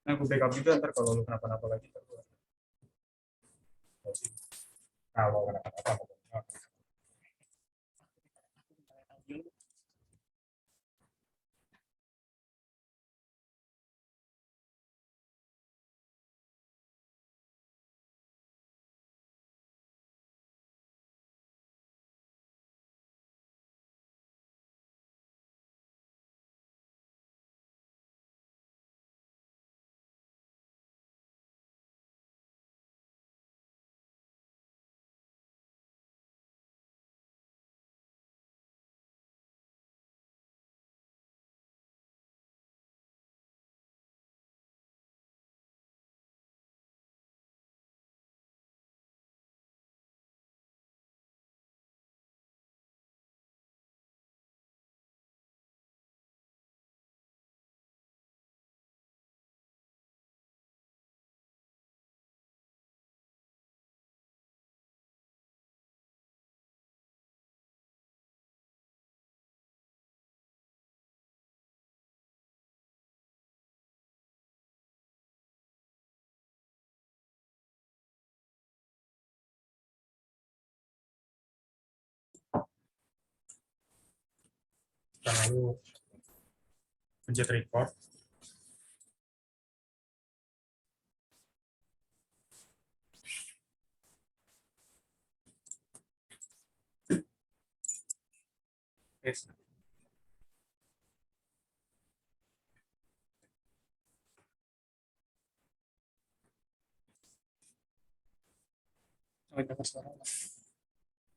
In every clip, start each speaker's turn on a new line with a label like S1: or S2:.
S1: Nah, gue backup juga ntar kalau lu kenapa-napa lagi. Kalau kenapa-napa. Lalu pencet record. Yes.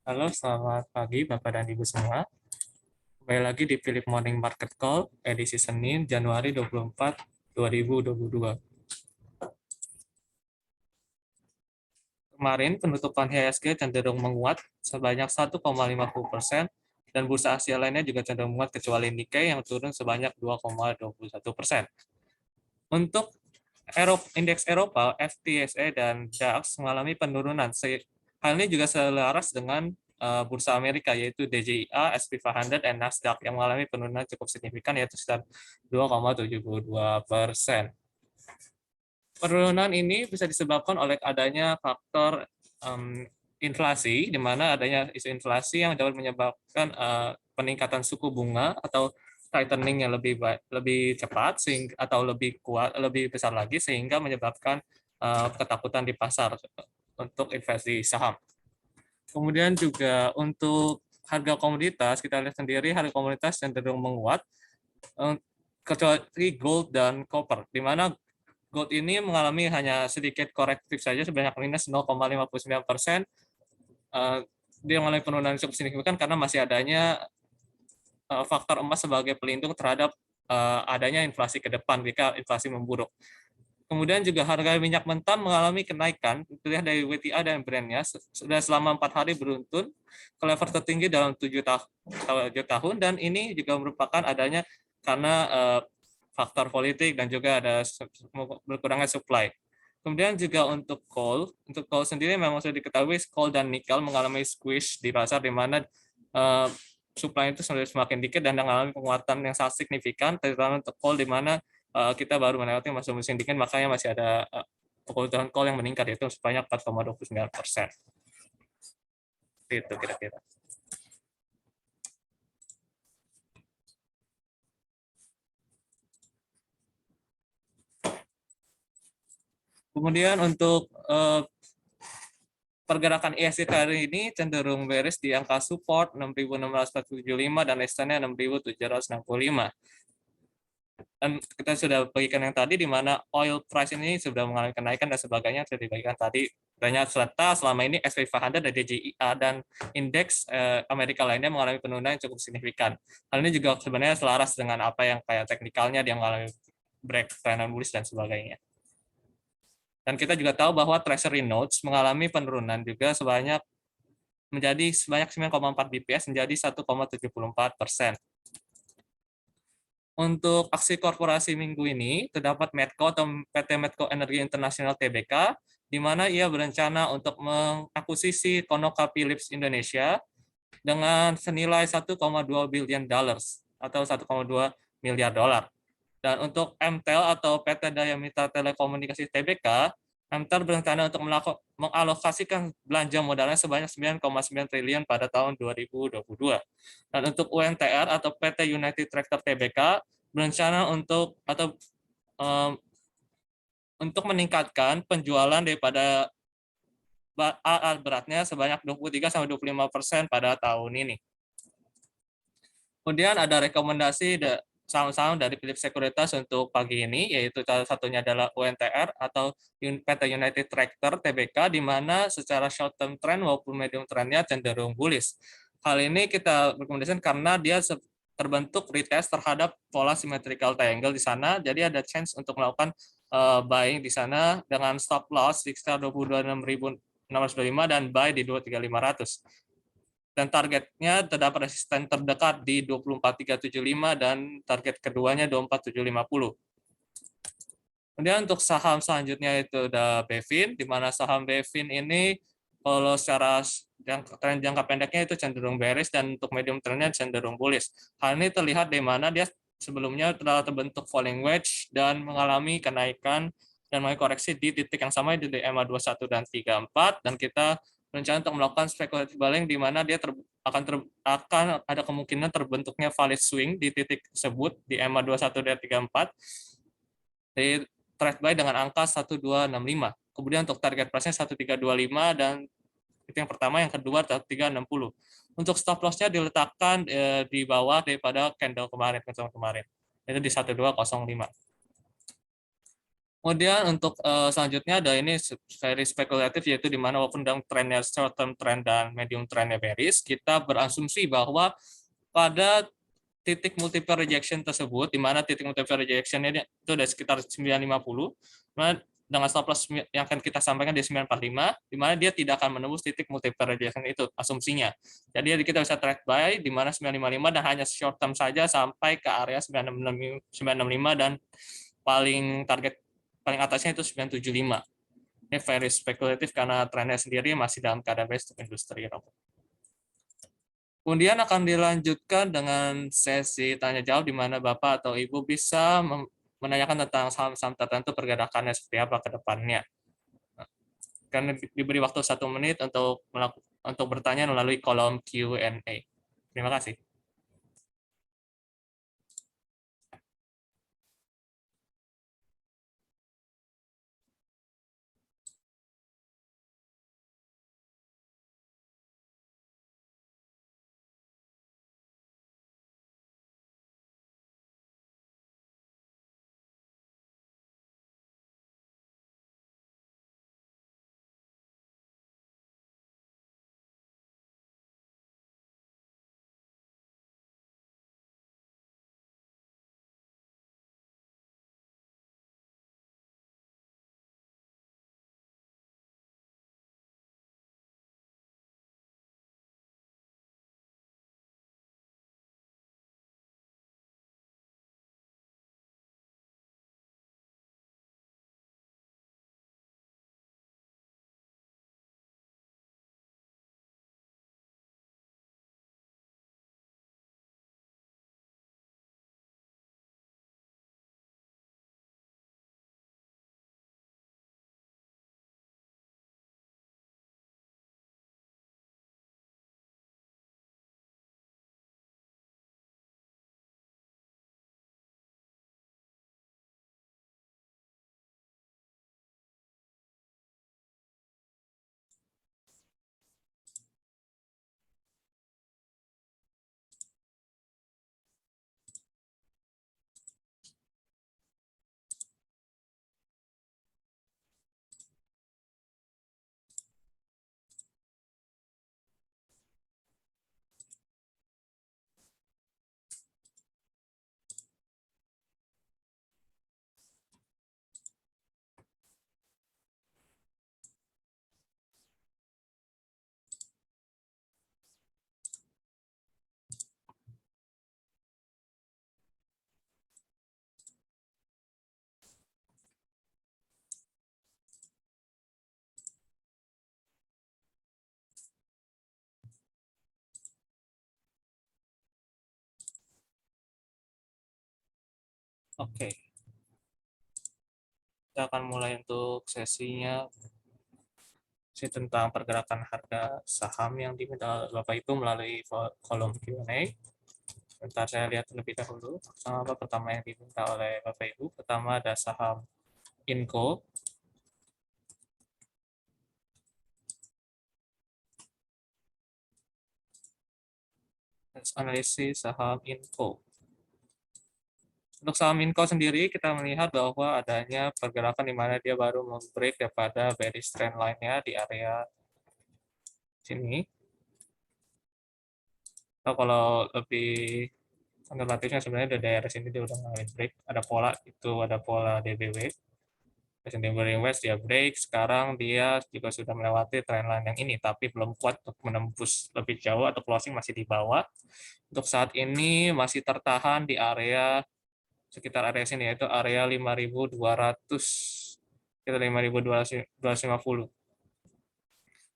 S1: Halo, selamat pagi Bapak dan Ibu semua. Kembali lagi di Philip Morning Market Call, edisi Senin, Januari 24, 2022. Kemarin, penutupan IHSG cenderung menguat sebanyak 1,50%, dan bursa Asia lainnya juga cenderung menguat kecuali Nikkei yang turun sebanyak 2,21%. Untuk indeks Eropa, FTSE dan DAX mengalami penurunan. Hal ini juga selaras dengan bursa Amerika, yaitu DJIA, S&P 500, dan Nasdaq yang mengalami penurunan cukup signifikan, yaitu sekitar 2,72%. Penurunan ini bisa disebabkan oleh adanya faktor inflasi, di mana adanya isu inflasi yang dapat menyebabkan peningkatan suku bunga atau tightening yang lebih cepat atau lebih kuat, lebih besar lagi, sehingga menyebabkan ketakutan di pasar untuk investasi saham. Kemudian juga untuk harga komoditas, kita lihat sendiri harga komoditas cenderung menguat, kecuali gold dan copper, di mana gold ini mengalami hanya sedikit korektif saja sebanyak minus 0,59%. Dia mengalami penurunan cukup signifikan karena masih adanya faktor emas sebagai pelindung terhadap adanya inflasi ke depan jika inflasi memburuk. Kemudian juga harga minyak mentah mengalami kenaikan, terlihat dari WTI dan Brent-nya, sudah selama 4 hari beruntun ke level tertinggi dalam 7 tahun, dan ini juga merupakan adanya karena faktor politik dan juga ada berkurangnya supply. Kemudian juga untuk coal sendiri memang sudah diketahui coal dan nikel mengalami squeeze di pasar, di mana supply itu semakin dikit dan mengalami penguatan yang sangat signifikan, terutama untuk coal, di mana kita baru melewati masa musim dingin, makanya masih ada kebutuhan coal yang meningkat, yaitu sebanyak 4,29%. Itu kira-kira. Kemudian untuk pergerakan IHSG hari ini cenderung bearish di angka support 6.675 dan resistance 6.765. Dan kita sudah bagikan yang tadi, di mana oil price ini sudah mengalami kenaikan dan sebagainya, sudah dibagikan tadi banyak, serta selama ini S&P 500 dan DJIA dan indeks Amerika lainnya mengalami penurunan yang cukup signifikan. Hal ini juga sebenarnya selaras dengan apa yang kayak teknikalnya, dia mengalami break trend bullish dan sebagainya. Dan kita juga tahu bahwa Treasury Notes mengalami penurunan juga menjadi sebanyak 9,4 BPS menjadi 1,74%. Untuk aksi korporasi minggu ini, terdapat Medco atau PT Medco Energi Internasional Tbk, di mana ia berencana untuk mengakuisisi ConocoPhillips Indonesia dengan senilai 1,2 billion dollars atau 1,2 miliar dolar. Dan untuk MTEL atau PT Daya Mitra Telekomunikasi Tbk, MTEL berencana untuk mengalokasikan belanja modalnya sebanyak 9,9 triliun pada tahun 2022. Dan untuk UNTR atau PT United Tractor Tbk berencana um, untuk meningkatkan penjualan daripada alat beratnya sebanyak 23-25% pada tahun ini. Kemudian ada rekomendasi saham-saham dari Philips Sekuritas untuk pagi ini, yaitu salah satunya adalah UNTR atau PT United Tractor Tbk, di mana secara short term trend maupun medium trendnya cenderung bullish. Hal ini kita rekomendasikan karena dia terbentuk retest terhadap pola symmetrical triangle di sana, jadi ada chance untuk melakukan buying di sana dengan stop loss di sekitar 22.625 dan buy di 23.500. Dan targetnya terdapat resisten terdekat di 24.375 dan target keduanya 24.750. Kemudian untuk saham selanjutnya itu ada Bevin, di mana saham Bevin ini kalau secara tren jangka pendeknya itu cenderung bearish dan untuk medium trendnya cenderung bullish. Hal ini terlihat di mana dia sebelumnya telah terbentuk falling wedge dan mengalami kenaikan dan mulai koreksi di titik yang sama di EMA 21 dan 34, dan kita berencana untuk melakukan speculative buying di mana dia akan ada kemungkinan terbentuknya valid swing di titik tersebut di EMA 21 dan 34 di trade buy dengan angka 1265. Kemudian untuk target price-nya 1325 dan itu yang pertama, yang kedua 1360. Untuk stop loss-nya diletakkan di bawah daripada candle kemarin, itu di 1205. Kemudian untuk selanjutnya ada ini very spekulatif, yaitu di mana walaupun dalam trennya short term trend dan medium trendnya bearish, kita berasumsi bahwa pada titik multiple rejection tersebut, di mana titik multiple rejection ini itu ada sekitar 950, dengan stop loss yang akan kita sampaikan di 945, di mana dia tidak akan menembus titik multiple rejection itu, asumsinya. Jadi kita bisa trade buy di mana 955 dan hanya short term saja sampai ke area 965 dan paling atasnya itu 975. Ini very spekulatif karena trennya sendiri masih dalam keadaan bearish untuk industri rokok. Kemudian akan dilanjutkan dengan sesi tanya jawab, di mana Bapak atau Ibu bisa menanyakan tentang saham-saham tertentu pergerakannya seperti apa ke depannya. Karena diberi waktu 1 menit untuk bertanya melalui kolom Q&A. Terima kasih. Oke, kita akan mulai untuk sesinya tentang pergerakan harga saham yang diminta Bapak Ibu melalui kolom Q&A. Bentar saya lihat terlebih dahulu. Apa pertama yang diminta oleh Bapak Ibu? Pertama ada saham Inco. Analisis saham Inco. Untuk saham Inco sendiri, kita melihat bahwa adanya pergerakan di mana dia baru membreak daripada bearish trend line-nya di area sini. Atau kalau lebih konservatifnya sebenarnya dari daerah sini dia udah mulai break. Ada pola, itu ada pola DBW. December West dia break, sekarang dia juga sudah melewati trendline yang ini, tapi belum kuat untuk menembus lebih jauh atau closing masih di bawah. Untuk saat ini masih tertahan di area sekitar area sini, yaitu area 5.200, kita 5.250.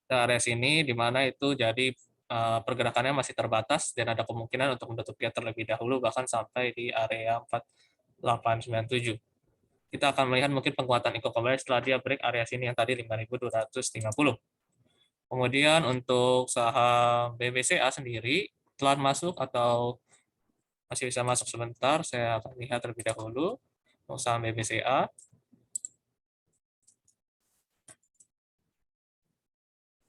S1: Nah, area sini di mana itu jadi pergerakannya masih terbatas dan ada kemungkinan untuk menutupnya terlebih dahulu bahkan sampai di area 4897. Kita akan melihat mungkin penguatan Eco kembali setelah dia break area sini yang tadi 5.250. Kemudian untuk saham BBCA sendiri telah masuk atau masih bisa masuk sebentar, saya akan lihat terlebih dahulu. Untuk saham BBCA,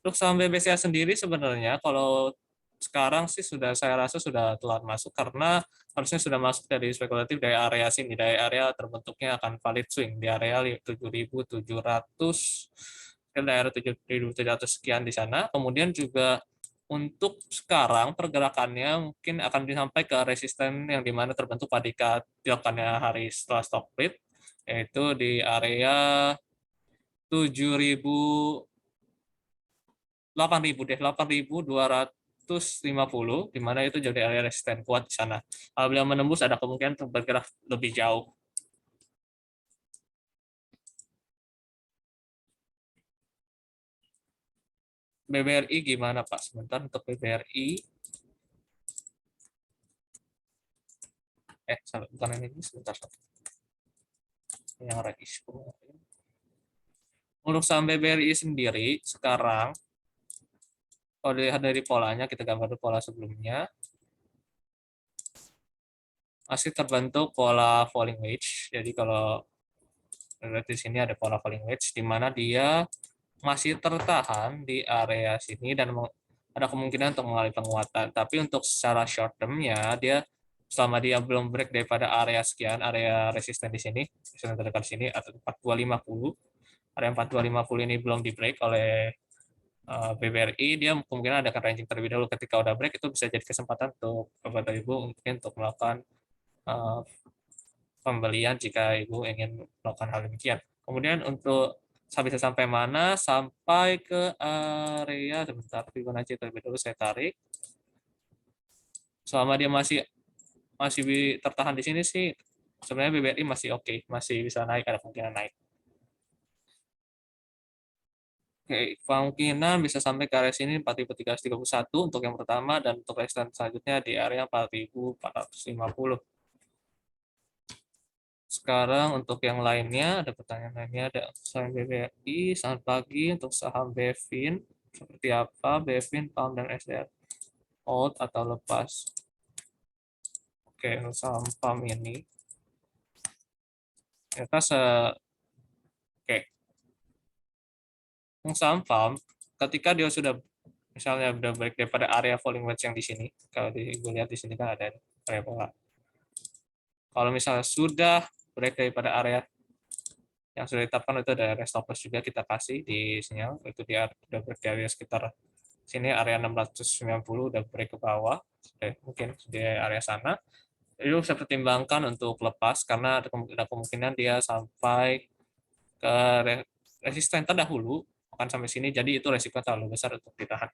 S1: untuk saham BBCA sendiri sebenarnya kalau sekarang sih sudah saya rasa sudah telat masuk karena harusnya sudah masuk dari spekulatif dari area sini, dari area terbentuknya akan valid swing di area 7.700 ke daerah 7.700 sekian di sana. Kemudian juga untuk sekarang pergerakannya mungkin akan sampai ke resisten yang dimana terbentuk pada dilakukannya hari setelah stock split, yaitu di area 7.000 8.000 deh, 8.250, di mana itu jadi area resisten kuat di sana. Kalau beliau menembus ada kemungkinan untuk bergerak lebih jauh. BBRI gimana Pak? Sebentar untuk BBRI. Bukan ini, sebentar. Yang issue. Untuk saham BBRI sendiri, sekarang, kalau dilihat dari polanya, kita gambar dulu pola sebelumnya, masih terbentuk pola falling wedge. Jadi kalau di sini ada pola falling wedge, di mana dia masih tertahan di area sini dan ada kemungkinan untuk mengalami penguatan. Tapi untuk secara short term-nya, dia selama dia belum break daripada area sekian, area resisten di sini, resisten terdekat di sini, atau 4250, area 4250 ini belum di break oleh BBRI, dia kemungkinan ada ranging terlebih dahulu. Ketika udah break, itu bisa jadi kesempatan untuk Bapak Ibu mungkin untuk melakukan uh, pembelian jika Ibu ingin melakukan hal demikian. Kemudian untuk bisa sampai mana? Sampai ke area, sebentar, Fibonacci terlebih dahulu saya tarik. Selama dia masih tertahan di sini sih, sebenarnya BBRI masih oke, masih bisa naik, ada kemungkinan naik. Oke, kemungkinan bisa sampai ke area sini 4.331 untuk yang pertama, dan untuk resistance selanjutnya di area 4.450. Sekarang untuk yang lainnya, ada pertanyaan lainnya, ada saham BBRI, saham pagi, untuk saham Bevin, seperti apa, Bevin, PAM, dan SDR, hold atau lepas. Oke, untuk saham PAM ini, ternyata oke, untuk saham PAM, ketika dia sudah, misalnya udah break daripada area falling wedge yang di sini, kalau Ibu lihat di sini kan ada area pola. Kalau misalnya sudah break daripada area yang sudah ditetapkan, itu ada area stop loss juga kita kasih di sinyal, itu dia udah break di area sekitar sini area 690 udah break ke bawah, mungkin di area sana. Itu bisa pertimbangkan untuk lepas karena ada kemungkinan dia sampai ke resisten terdahulu akan sampai sini, jadi itu resiko terlalu besar untuk ditahan.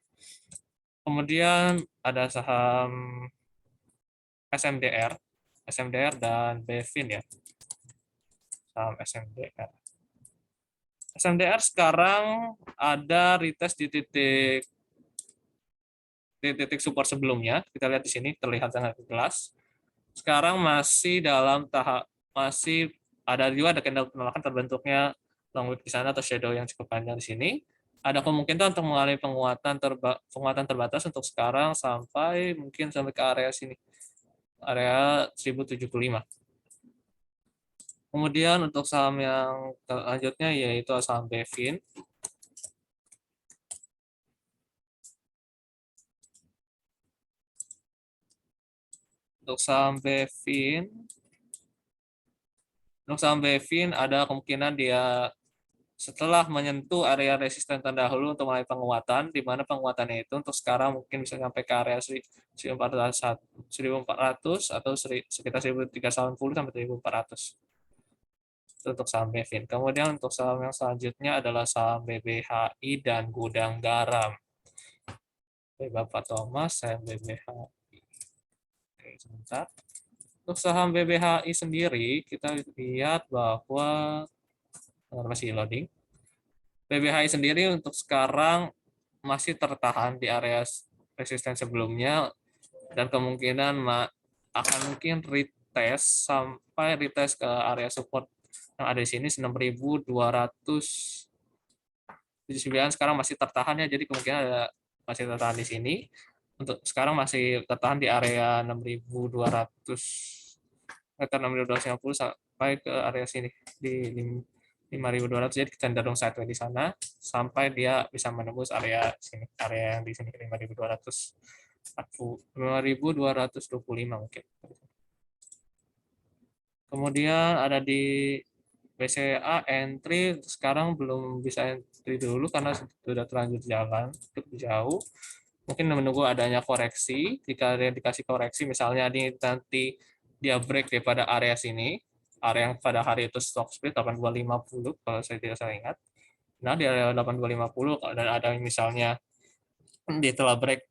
S1: Kemudian ada saham SMDR, SMDR dan Bevin ya, saham SMDR. SMDR sekarang ada retest di titik support sebelumnya. Kita lihat di sini terlihat sangat jelas. Sekarang masih dalam tahap masih ada candle penolakan terbentuknya long wick di sana atau shadow yang cukup panjang di sini. Ada kemungkinan untuk mengalami penguatan terbatas untuk sekarang mungkin sampai ke area sini, area 1075. Kemudian untuk saham yang selanjutnya yaitu saham Bevin. Untuk saham Bevin, ada kemungkinan dia setelah menyentuh area resisten terdahulu untuk mulai penguatan, di mana penguatannya itu untuk sekarang mungkin bisa sampai ke area 1400 atau sekitar 1380 sampai 1400 untuk saham Bevin. Kemudian untuk saham yang selanjutnya adalah saham BBHI dan Gudang Garam. Oke, Bapak Thomas, saya BBHI. Oke, sebentar. Untuk saham BBHI sendiri, kita lihat bahwa masih loading. BBHI sendiri untuk sekarang masih tertahan di area resisten sebelumnya dan kemungkinan akan mungkin retest ke area support yang ada di sini 6.279 sekarang masih tertahan ya, jadi kemungkinan masih tertahan di sini. Untuk sekarang masih tertahan di area 6.200 meter 6.250 sampai ke area sini di 5.200, jadi cenderung sideways di sana sampai dia bisa menembus area sini, area yang di sini 5.225 mungkin. Kemudian ada di BCA entry sekarang belum bisa entry dulu karena sudah terlanjur jalan cukup jauh. Mungkin menunggu adanya koreksi. Jika dia dikasih koreksi, misalnya nanti dia break daripada area sini, area yang pada hari itu stock split 8250 kalau saya tidak salah ingat. Nah, di area 8250 dan ada misalnya dia telah break,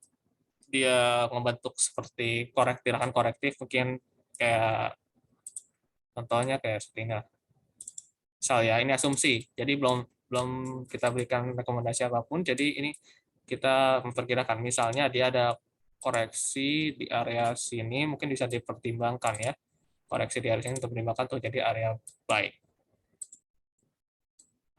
S1: dia membentuk seperti tirakan korektif, mungkin kayak contohnya kayak seperti ini. Misal ya, ini asumsi. Jadi belum belum kita berikan rekomendasi apapun. Jadi ini kita memperkirakan. Misalnya dia ada koreksi di area sini, mungkin bisa dipertimbangkan ya. Koreksi di area sini untuk dipertimbangkan untuk jadi area buy.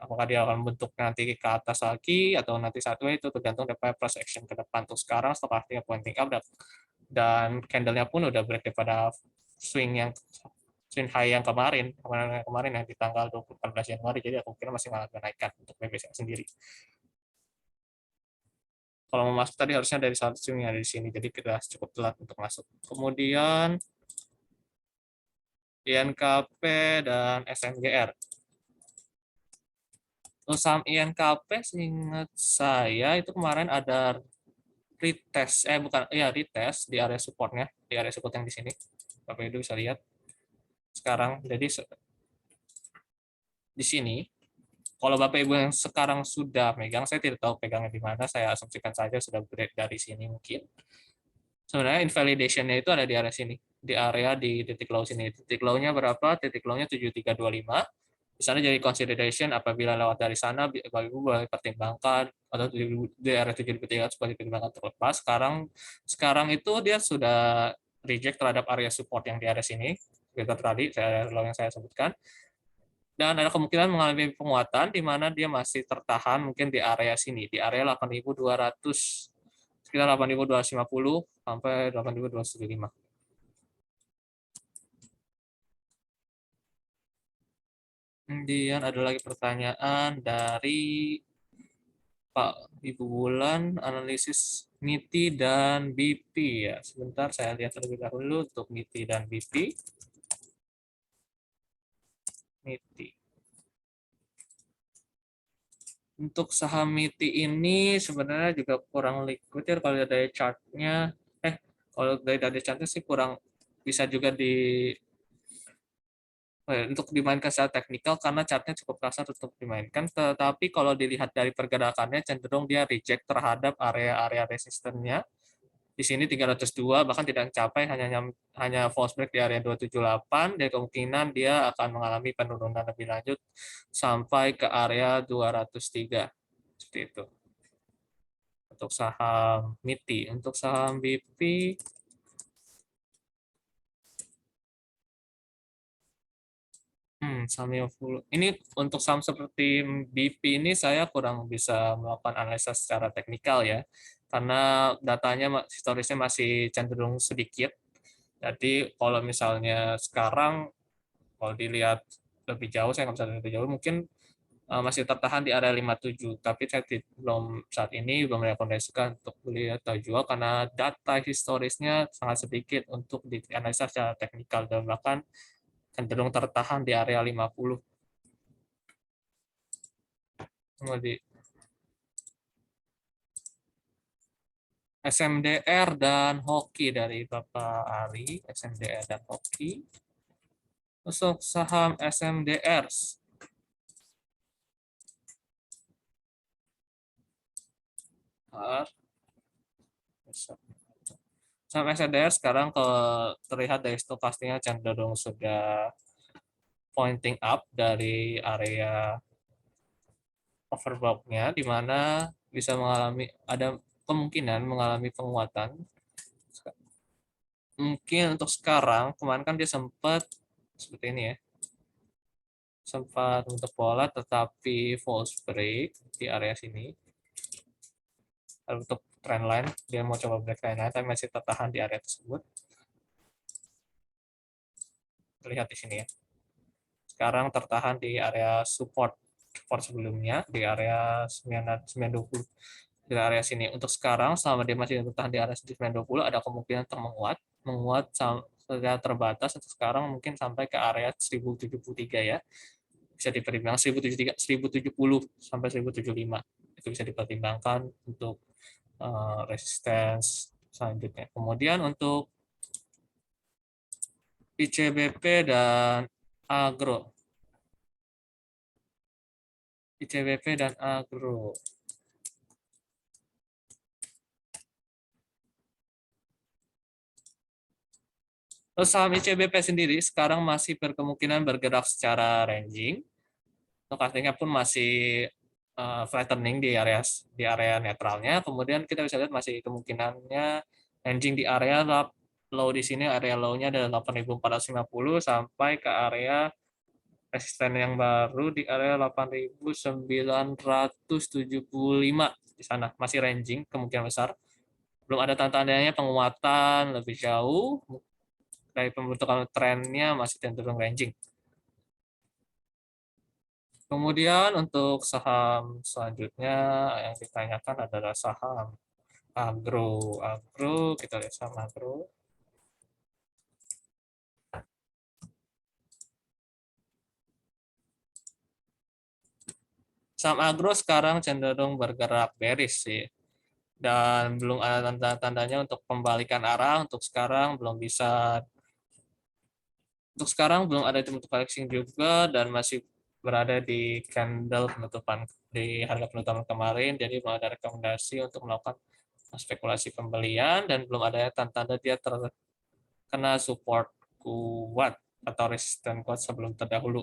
S1: Apakah dia akan bentuk nanti ke atas lagi atau nanti sideways itu tergantung daripada price action ke depan. Untuk sekarang stokastiknya pointing up dan candle-nya pun udah break daripada swing high yang kemarin yang di tanggal 14 Januari, jadi aku kira masih mengalami kenaikan untuk BBCA sendiri. Kalau mau masuk tadi harusnya dari satu swing yang ada di sini, jadi kita cukup telat untuk masuk. Kemudian INKP dan SMGR. Untuk saham INKP seingat saya itu kemarin ada retest, retest di area supportnya, di area support yang di sini. Bapak Ibu bisa lihat sekarang. Jadi di sini, kalau Bapak Ibu yang sekarang sudah megang, saya tidak tahu pegangnya di mana, saya asumsikan saja sudah break dari sini mungkin. Sebenarnya invalidation-nya itu ada di area sini, di area di titik low sini. Titik low-nya berapa? Titik low-nya 7325. Di sana jadi consideration apabila lewat dari sana, Bapak Ibu boleh pertimbangkan atau di area 7300 boleh pertimbangkan terlepas. Sekarang itu dia sudah reject terhadap area support yang di area sini, sekitar tadi low yang saya sebutkan. Dan ada kemungkinan mengalami penguatan di mana dia masih tertahan mungkin di area sini, di area 8.200, sekitar 8.250 sampai 8.275. Kemudian ada lagi pertanyaan dari Pak Ibu Bulan, analisis MITI dan BP ya. Sebentar saya lihat terlebih dahulu untuk MITI dan BP. MITI. Untuk saham MITI ini sebenarnya juga kurang liquid ya kalau dari chartnya. Kalau dari chartnya sih kurang bisa juga untuk dimainkan secara teknikal karena chartnya cukup kasar untuk dimainkan. Tetapi kalau dilihat dari pergerakannya cenderung dia reject terhadap area-area resistennya. Di sini 302 bahkan tidak mencapai, hanya false break di area 278 dan kemungkinan dia akan mengalami penurunan lebih lanjut sampai ke area 203. Seperti itu. Untuk saham MITI, untuk saham BP Saham 50. Ini untuk saham seperti BP ini saya kurang bisa melakukan analisa secara teknikal ya, karena datanya historisnya masih cenderung sedikit. Jadi kalau misalnya sekarang, kalau dilihat lebih jauh, saya nggak bisa lihat lebih jauh, mungkin masih tertahan di area 57. Tapi saya belum, saat ini belum merekomendasikan untuk beli atau jual karena data historisnya sangat sedikit untuk dianalisa secara teknikal dan bahkan cenderung tertahan di area 50. Kemudian SMDR dan hoki dari Bapak Ari, SMDR dan hoki. Untuk saham SMDR, saham SMDR sekarang terlihat dari stokastiknya cenderung sudah pointing up dari area overbought-nya, di mana bisa ada kemungkinan mengalami penguatan. Mungkin untuk sekarang, kemarin kan dia sempat seperti ini ya, sempat untuk pola tetapi false break di area sini. Lalu untuk trendline, dia mau coba break trendline tapi masih tertahan di area tersebut. Terlihat di sini ya. Sekarang tertahan di area support sebelumnya di area 920, di area sini. Untuk sekarang selama dia masih bertahan di area 920 ada kemungkinan menguat secara terbatas untuk sekarang mungkin sampai ke area 1073 ya. Bisa dipertimbangkan 1073, 1070 sampai 1075. Itu bisa dipertimbangkan untuk resistance selanjutnya. Kemudian untuk ICBP dan Agro. ICBP dan Agro. Terus saham ICBP sendiri sekarang masih berkemungkinan bergerak secara ranging. Untuk artinya pun masih flattening di area netralnya. Kemudian kita bisa lihat masih kemungkinannya ranging di area low di sini, area low-nya adalah 8.450 sampai ke area resisten yang baru di area 8.975 di sana. Masih ranging kemungkinan besar. Belum ada tanda-tandanya penguatan lebih jauh dari pembentukan trennya, masih cenderung ranging. Kemudian untuk saham selanjutnya yang ditanyakan adalah saham agro. Agro, kita lihat saham agro. Saham agro sekarang cenderung bergerak bearish sih. Dan belum ada tanda-tandanya untuk pembalikan arah. Untuk sekarang belum ada bentuk correction juga dan masih berada di candle penutupan di harga penutupan kemarin, jadi belum ada rekomendasi untuk melakukan spekulasi pembelian dan belum ada tanda-tanda dia terkena support kuat atau resisten kuat sebelum terdahulu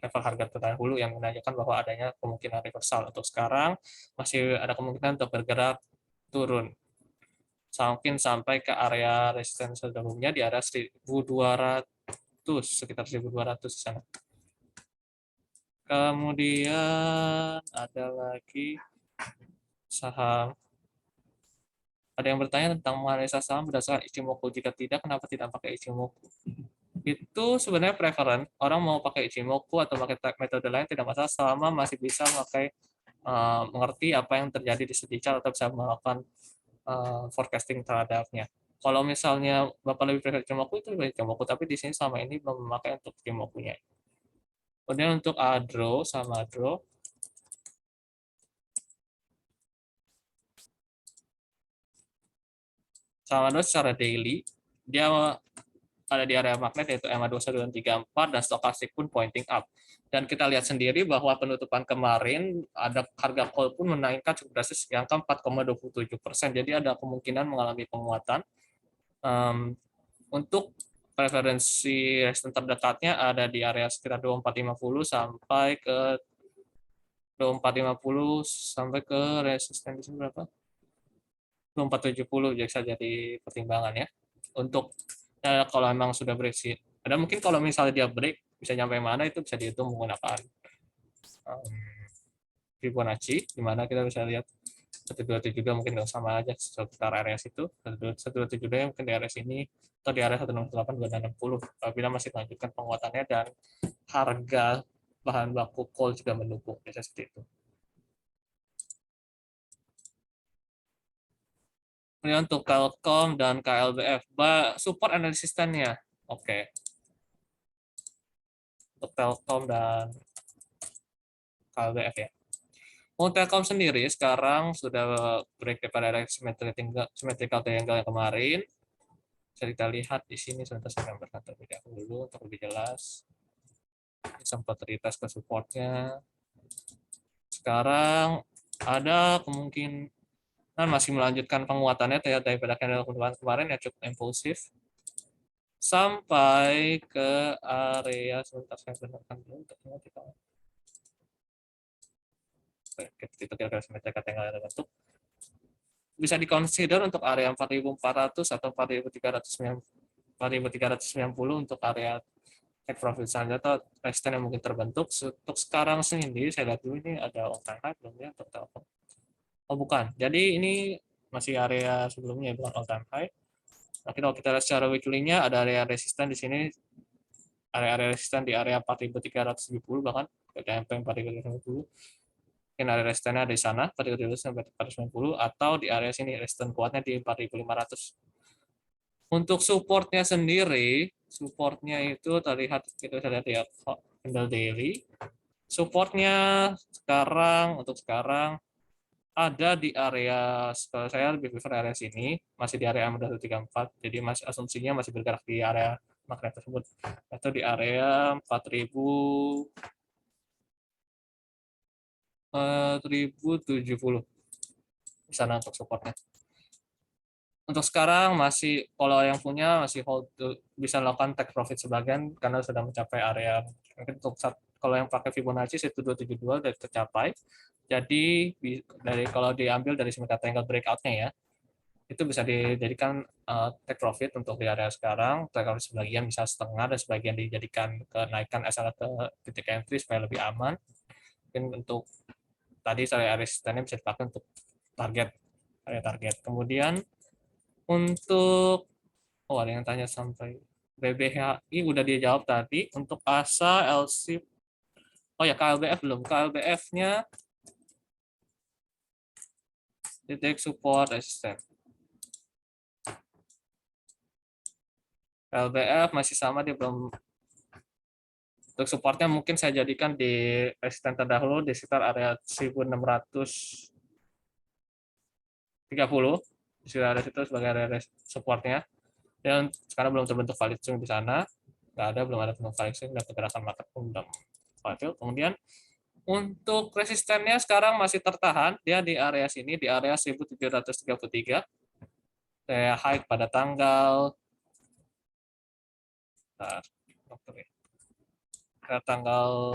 S1: level harga terdahulu yang menandakan bahwa adanya kemungkinan reversal. Untuk sekarang masih ada kemungkinan untuk bergerak turun mungkin sampai ke area resisten sebelumnya di area 1.200, sekitar 1.200 di sana. Kemudian ada lagi saham. Ada yang bertanya tentang menganalisa saham berdasarkan Ichimoku. Jika tidak, kenapa tidak pakai Ichimoku? Itu sebenarnya preferen. Orang mau pakai Ichimoku atau pakai metode lain tidak masalah selama masih bisa mengerti apa yang terjadi di studi chart atau bisa melakukan forecasting terhadapnya. Kalau misalnya Bapak lebih prefer Ichimoku, itu lebih Ichimoku, tapi di sini selama ini belum memakai untuk Ichimoku-nya. Kemudian untuk Adro sama Adro, sama Adro secara daily, dia ada di area magnet yaitu EMA 21 dan 34 dan stokastik pun pointing up. Dan kita lihat sendiri bahwa penutupan kemarin ada harga call pun menaikkan cukup drastis yang ke 4,27%. Jadi ada kemungkinan mengalami penguatan. Untuk preferensi resisten terdekatnya ada di area sekitar 2450 sampai ke 2450 sampai ke resisten di sini berapa? 2470 bisa jadi pertimbangan ya. Untuk kalau memang sudah break sih. Ada mungkin kalau misalnya dia break bisa nyampe mana itu bisa dihitung menggunakan Fibonacci, di mana kita bisa lihat 127 juga mungkin nggak sama aja sekitar area situ, 127 mungkin di area sini, atau di area 168 260 apabila masih melanjutkan penguatannya dan harga bahan baku coal juga mendukung, biasa seperti itu. Ini untuk Telkom dan KLBF, support and resistance-nya. Oke. Untuk Telkom dan KLBF ya. Untuk Telkom sendiri sekarang sudah break daripada area symmetrical triangle yang kemarin. Bisa kita lihat di sini sebentar saya gambarkan terlebih dahulu untuk lebih jelas. Ini sempat retest ke supportnya. Sekarang ada kemungkinan masih melanjutkan penguatannya daripada candle kemarin yang cukup impulsif sampai ke area sebentar saya benarkan dulu untuk kita kira-kira semeter yang terbentuk bisa dikonsider untuk area 4.400 atau 4.390 untuk area take profit saja atau resistance yang mungkin terbentuk. Untuk sekarang sendiri saya lihat dulu ini ada all time high belum ya untuk Telkom. Oh bukan, jadi ini masih area sebelumnya bukan all time high. Nah, kalau kita lihat secara weekly-nya ada area resisten di sini, area resisten di area 4.370 bahkan sampai 4.390. Mungkin area resistennya di sana 4.300 sampai 490 atau di area sini resisten kuatnya di 4.500. Untuk supportnya sendiri, supportnya itu terlihat kita bisa lihat ya candle daily. Supportnya untuk sekarang ada di area, kalau saya lebih prefer area sini, masih di area M134, jadi masih asumsinya masih bergerak di area magnet tersebut, atau di area 4.070 di sana untuk supportnya. Untuk sekarang masih, kalau yang punya masih hold, bisa lakukan take profit sebagian karena sudah mencapai area. Mungkin untuk kalau yang pakai Fibonacci 1272 sudah tercapai. Jadi dari kalau diambil dari symmetrical triangle breakout-nya ya, itu bisa dijadikan take profit untuk di area sekarang. Take profit sebagian bisa setengah dan sebagian dijadikan kenaikan SL ke titik entry supaya lebih aman. Mungkin untuk tadi area resistennya bisa dipakai untuk area target. Kemudian untuk ada yang tanya sampai BBHI udah dia jawab tadi. Untuk ASA, LC, oh ya KLBF belum. KLBF-nya titik support resisten. KLBF masih sama, dia belum. Untuk supportnya mungkin saya jadikan di resisten terdahulu di sekitar area 1630. Di sekitar area situ sebagai area supportnya. Dan sekarang belum terbentuk valid swing di sana. Nggak ada, belum ada valid swing dan pergerakan market pun belum valid. Kemudian untuk resistennya sekarang masih tertahan, dia di area sini, di area 1733. Saya high pada tanggal tanggal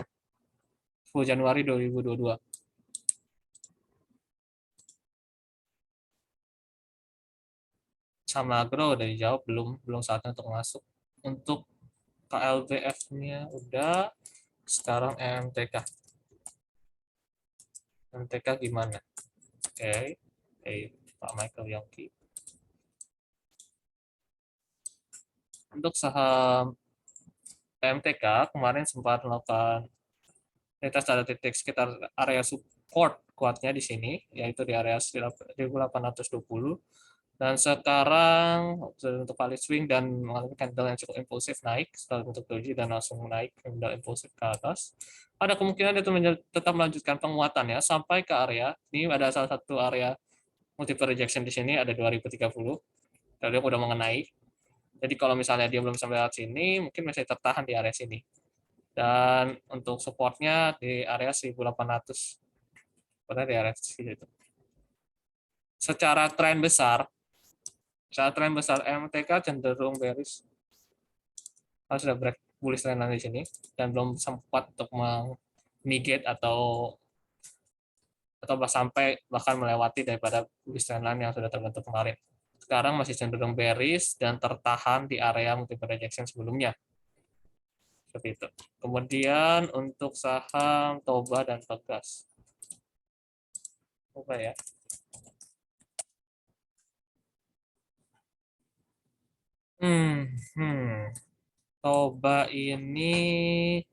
S1: 10 Januari 2022. Sama agro udah dijawab, belum saatnya untuk masuk. Untuk KLBF-nya udah, sekarang MTK. MTK gimana? Oke, Pak Michael Yongki. Untuk saham MTK kemarin sempat melakukan retest ada titik sekitar area support kuatnya di sini, yaitu di area 1820. Dan sekarang untuk valid swing dan mengalami candle yang cukup impulsif naik setelah bentuk doji dan langsung naik candle impulsif ke atas. Ada kemungkinan itu tetap melanjutkan penguatannya sampai ke area ini. Ada salah satu area multiple rejection di sini ada 2030. Dan dia udah mengenai. Jadi kalau misalnya dia belum sampai lewat sini, mungkin masih tertahan di area sini. Dan untuk supportnya di area 1800. Pada di area situ. Secara tren besar MTK cenderung bearish. Sudah break bullish trend di sini dan belum sempat untuk menegate atau sampai bahkan melewati daripada bullish trend yang sudah terbentuk kemarin. Sekarang masih cenderung bearish dan tertahan di area multiple rejection sebelumnya. Seperti itu. Kemudian untuk saham Toba dan Pegas. Coba ya. Hmm, hmm. Toba ini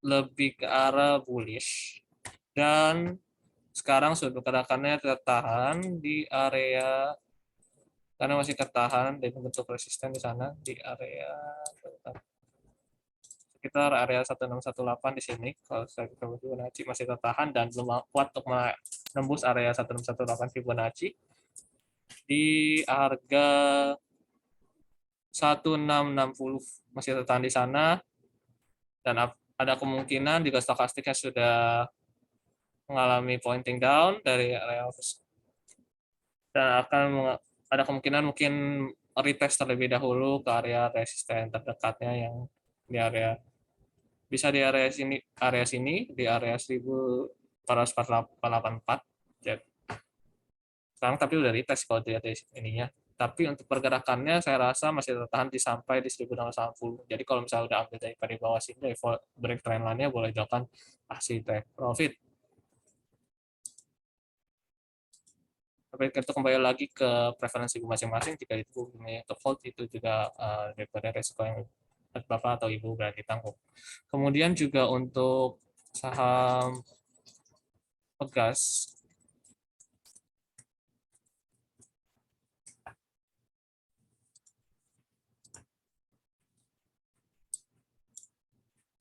S1: lebih ke arah bullish dan sekarang sudah gerakannya tertahan di area karena masih tertahan dan bentuk resisten di sana di area sekitar area 1618 di sini. Kalau saya kita Fibonacci masih tertahan dan belum kuat untuk menembus area 1618 Fibonacci di harga 1660 masih tertahan di sana dan ada kemungkinan jika stokastiknya sudah mengalami pointing down dari area dan akan ada kemungkinan mungkin retest terlebih dahulu ke area resisten terdekatnya yang di area bisa di area sini di area 1484 sekarang tapi udah retest kalau dilihat dari ininya tapi untuk pergerakannya saya rasa masih tertahan di sampai di 1680 jadi kalau misalnya udah ambil dari bawah sini dari break trend line-nya boleh dilakukan aksi take profit. Tapi kita kembali lagi ke preferensi masing-masing jika itu untuk hold itu juga daripada resiko yang Bapak atau Ibu berani tanggung. Kemudian juga untuk saham Pegas,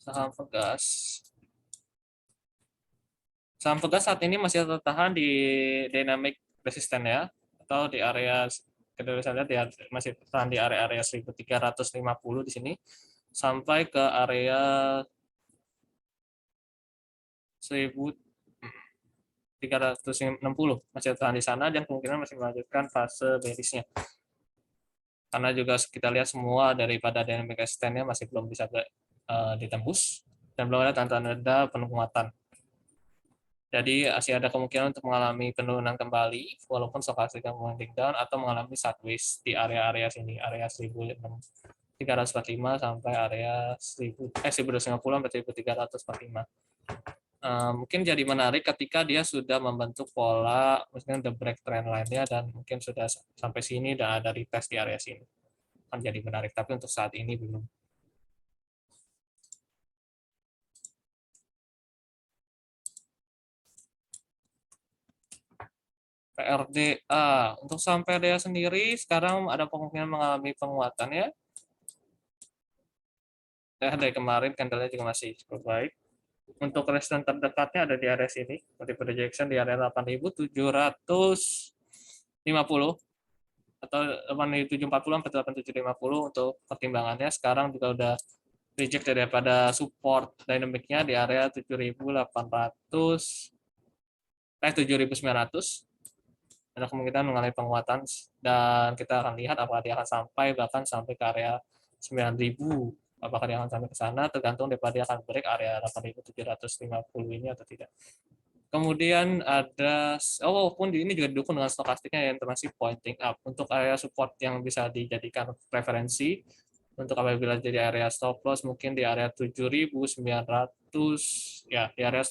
S1: saham Pegas, saham Pegas saat ini masih tertahan di dynamic resisten ya, atau di area kita bisa lihat masih tertahan di area-area 1350 di sini sampai ke area 1360 masih tertahan di sana dan kemungkinan masih melanjutkan fase bearishnya. Karena juga kita lihat semua daripada dynamic resistance-nya masih belum bisa ditembus dan belum ada tanda-tanda penguatan. Jadi masih ada kemungkinan untuk mengalami penurunan kembali walaupun stokastiknya winding down atau mengalami sideways di area-area sini, area 1345 sampai area 1250 sampai 1345. Mungkin jadi menarik ketika dia sudah membentuk pola misalnya the break trend line-nya dan mungkin sudah sampai sini dan ada retest di area sini akan jadi menarik tapi untuk saat ini belum. PRDA untuk saham PRDA sendiri sekarang ada kemungkinan mengalami penguatan ya. Dari kemarin candlenya juga masih cukup baik. Untuk resistance terdekatnya ada di area sini, seperti projection di area 8.750 atau 8.740 sampai 8.750 untuk pertimbangannya. Sekarang juga udah reject daripada support dynamicnya di area 7.800 7.900 ada kemungkinan mengalami penguatan dan kita akan lihat apakah dia akan sampai bahkan sampai ke area 9.000 apakah dia akan sampai ke sana tergantung daripada dia akan break area 8.750 ini atau tidak. Kemudian ada walaupun ini juga didukung dengan stokastiknya yang masih pointing up untuk area support yang bisa dijadikan preferensi untuk apabila jadi area stop loss mungkin di area 7.900 ya di area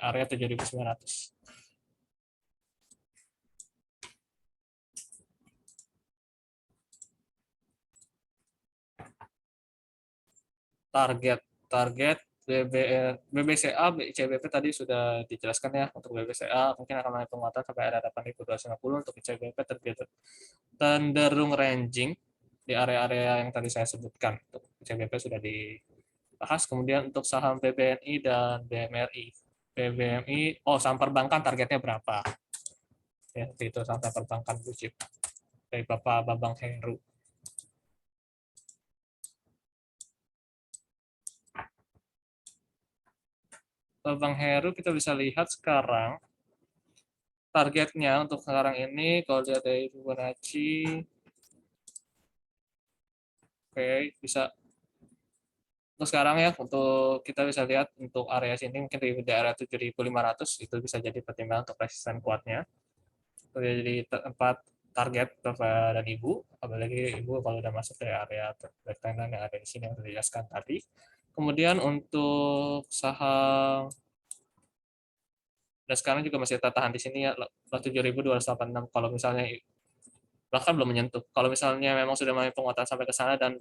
S1: area 7.900. Target BBCA, ICBP tadi sudah dijelaskan ya untuk BBCA mungkin akan naik penguatan sampai area 8.250 untuk ICBP cenderung ranging di area-area yang tadi saya sebutkan. Untuk ICBP sudah dibahas. Kemudian untuk saham BBNI dan BMRI. BBMI, saham perbankan targetnya berapa? Ya, itu saham perbankan blue chip dari Bapak Bambang Heru. Bang Heru kita bisa lihat sekarang targetnya untuk sekarang ini kalau lihat dari Fibonacci oke bisa untuk sekarang ya untuk kita bisa lihat untuk area sini mungkin di daerah 7.500 itu bisa jadi pertimbangan untuk resisten kuatnya jadi tempat target Bapak dan Ibu, apalagi Ibu kalau udah masuk ke area rectangle yang ada di sini yang sudah dijelaskan tadi. Kemudian untuk saham, dan sekarang juga masih tertahan di sini ya, 7.286. Kalau misalnya bahkan belum menyentuh. Kalau misalnya memang sudah mulai penguatan sampai ke sana dan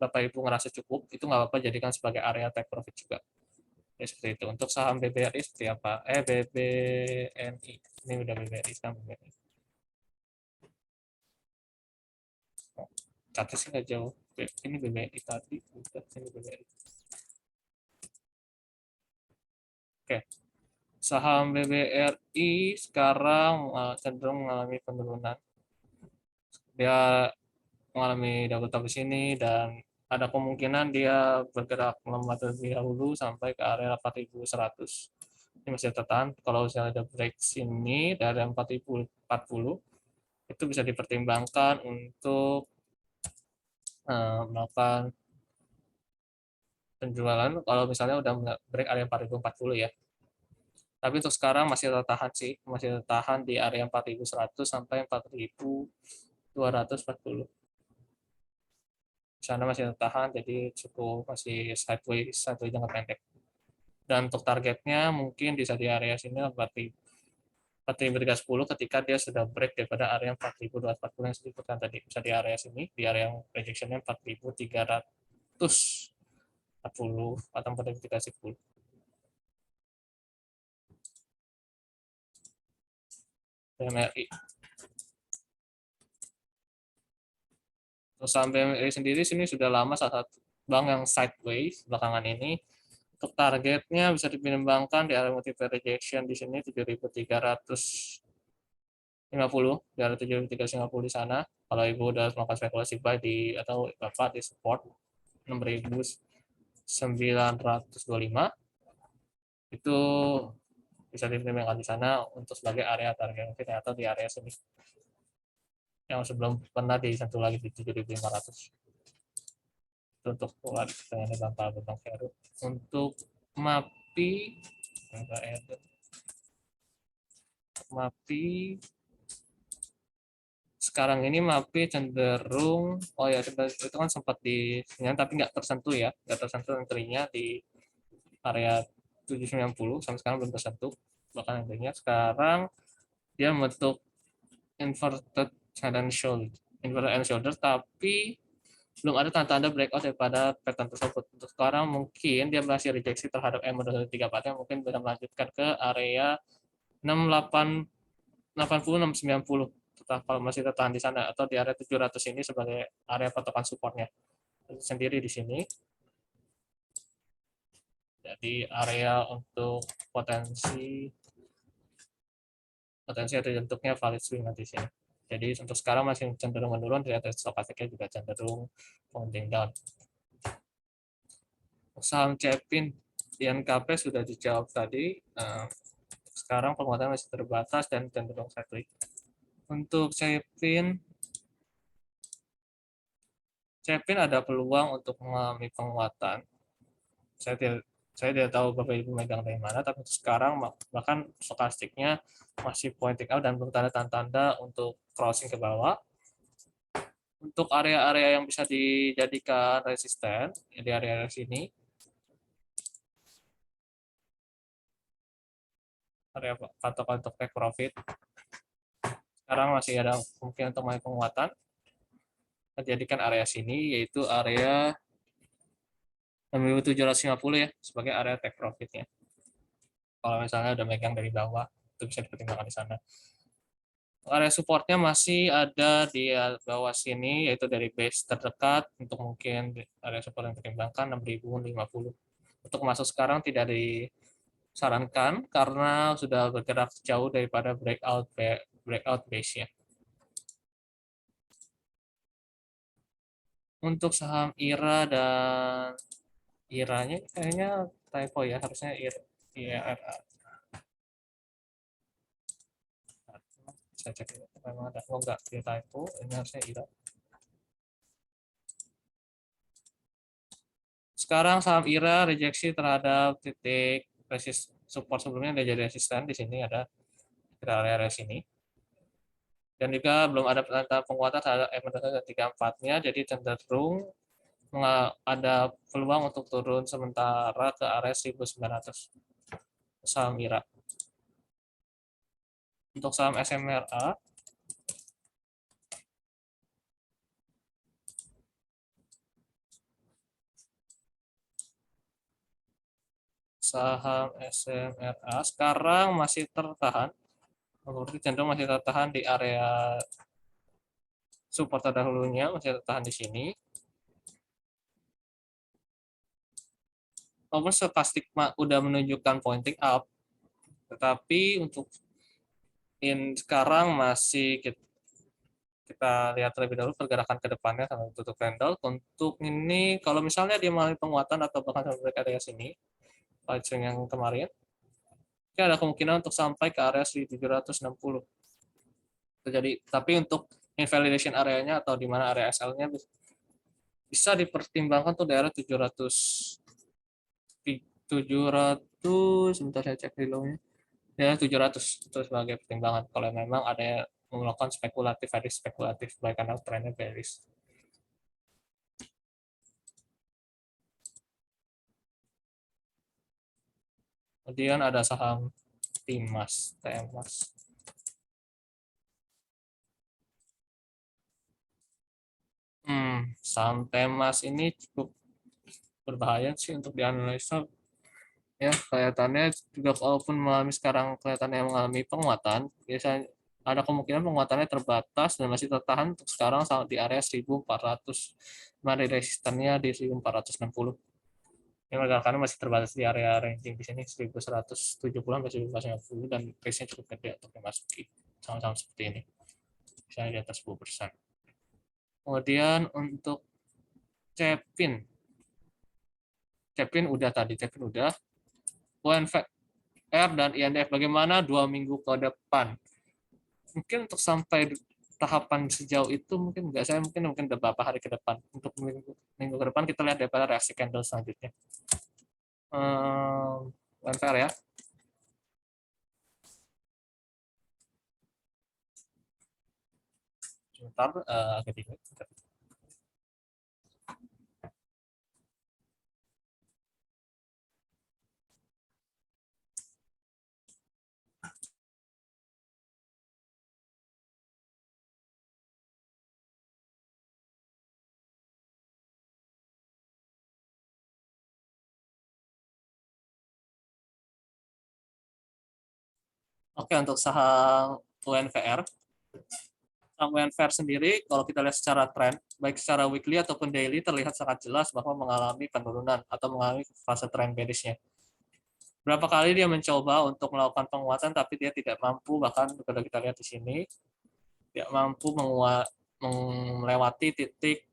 S1: Bapak Ibu ngerasa cukup, itu nggak apa-apa jadikan sebagai area take profit juga. Ya, seperti itu. Untuk saham BBRI seperti apa? BBNI. Ini udah BBRI, saham BBRI. Oh, catnya sih nggak jauh. Ini BBRI tadi, ini BBRI. Oke, saham BBRI sekarang cenderung mengalami penurunan. Dia mengalami double top di sini dan ada kemungkinan dia bergerak melemah terlebih dahulu sampai ke area 4.100. Ini masih tertahan. Kalau misalnya ada break sini dari 4.040, itu bisa dipertimbangkan untuk melakukan penjualan kalau misalnya udah break area 4.040 ya. Tapi untuk sekarang masih tertahan sih, masih tertahan di area 4.100 sampai 4.240. Di sana masih tertahan, jadi cukup masih sideways jangka pendek. Dan untuk targetnya mungkin bisa di area sini 4.310 ketika dia sudah break daripada area 4.240 yang disebutkan tadi. Bisa di area sini, di area yang projectionnya 4.340 atau 4.310. BMRI. Terus saham BMRI sendiri sini sudah lama salah satu bank yang sideways belakangan ini. Untuk targetnya bisa dipertimbangkan di area multiple rejection di sini 7.350, di area 7.350 di sana. Kalau Ibu udah melakukan spekulasi buy di atau Bapak di support 6.925, itu bisa dipertimbangkan di sana untuk sebagai area target atau di area sini yang sebelum pernah disentuh lagi di 7.500. Untuk dengan Bang Heru. Untuk MAPI sekarang ini MAPI cenderung, oh ya itu kan sempat di tapi nggak tersentuh ya, nggak tersentuh entry-nya di area 790 sampai sekarang belum tersentuh. Bahkan entry-nya sekarang dia membentuk inverted head and shoulder, tapi belum ada tanda-tanda breakout daripada pattern tersebut. Untuk sekarang mungkin dia masih rejeksi terhadap M234 yang mungkin bisa melanjutkan ke area 6880 690 kalau masih tertahan di sana, atau di area 700 ini sebagai area patokan supportnya sendiri di sini. Jadi area untuk potensi ada bentuknya valid swing nanti sini. Jadi untuk sekarang masih cenderung menurun, di atas stokastiknya juga cenderung pounding down. Saham Cepin di NKP sudah dijawab tadi. Sekarang penguatan masih terbatas dan cenderung sideways. Untuk Cepin ada peluang untuk mengalami penguatan. Saya tidak tahu Bapak Ibu megang dari mana, tapi sekarang bahkan stokastiknya masih pointing out dan belum tanda-tanda untuk crossing ke bawah. Untuk area-area yang bisa dijadikan resisten, di area sini, area patokan untuk take profit, sekarang masih ada kemungkinan untuk mengalami penguatan. Jadikan area sini, yaitu area 6.750 ya, sebagai area take profitnya. Kalau misalnya udah megang dari bawah, itu bisa dipertimbangkan di sana. Area supportnya masih ada di bawah sini, yaitu dari base terdekat untuk mungkin area support yang dipertimbangkan 6.050. Untuk masuk sekarang tidak disarankan karena sudah bergerak jauh daripada breakout base-nya. Untuk saham IRA dan IRA-nya kayaknya typo ya, harusnya IRA. Saya cek memang ada, oh enggak, di typo, ini harusnya IRA. Sekarang saham IRA rejeksi terhadap titik support sebelumnya ada jadi resisten di sini, ada di area sini. Dan juga belum ada tanda penguatan terhadap MA2 dan 34-nya, jadi cenderung ada peluang untuk turun sementara ke area 1900 saham IRA. Untuk saham SMRA, sekarang masih tertahan, cenderung masih tertahan di area support terdahulunya, masih tertahan di sini. Walaupun stigma udah menunjukkan pointing up, tetapi untuk sekarang masih kita lihat terlebih dahulu pergerakan ke depannya sampai tutup candle. Untuk ini, kalau misalnya dia mengalami penguatan atau bahkan sampai ke area sini, swing yang kemarin, ada kemungkinan untuk sampai ke area 1760. Jadi, tapi untuk invalidation areanya atau di mana area SL-nya bisa dipertimbangkan tuh daerah 700 sebentar saya cek di low-nya. Ya 700 itu sebagai pertimbangan kalau memang ada melakukan spekulatif, ada spekulatif baik karena trennya bearish. Kemudian ada saham Timas, TMAS. Saham Timas ini cukup berbahaya sih untuk dianalisa. Ya, kelihatannya juga walaupun sekarang kelihatannya mengalami penguatan, biasanya ada kemungkinan penguatannya terbatas dan masih tertahan untuk sekarang di area 1400. Mari resistannya di 1460. Ini karena masih terbatas di area ranging di sini 1170 sampai 1150 dan price-nya cukup gede untuk dimasuki sama-sama seperti ini. Misalnya di atas 10%. Kemudian untuk Cepin. Cepin udah tadi, Cepin udah. UNVR dan INDF bagaimana 2 minggu ke depan? Mungkin untuk sampai tahapan sejauh itu mungkin enggak, saya mungkin beberapa hari ke depan. Untuk minggu ke depan kita lihat daripada reaksi candle selanjutnya. UNVR ya. Sebentar, agak dikit. Oke, untuk saham UNVR. Saham UNVR sendiri, kalau kita lihat secara tren, baik secara weekly ataupun daily, terlihat sangat jelas bahwa mengalami penurunan atau mengalami fase tren bearish-nya. Berapa kali dia mencoba untuk melakukan penguatan, tapi dia tidak mampu, bahkan kalau kita lihat di sini, tidak mampu melewati titik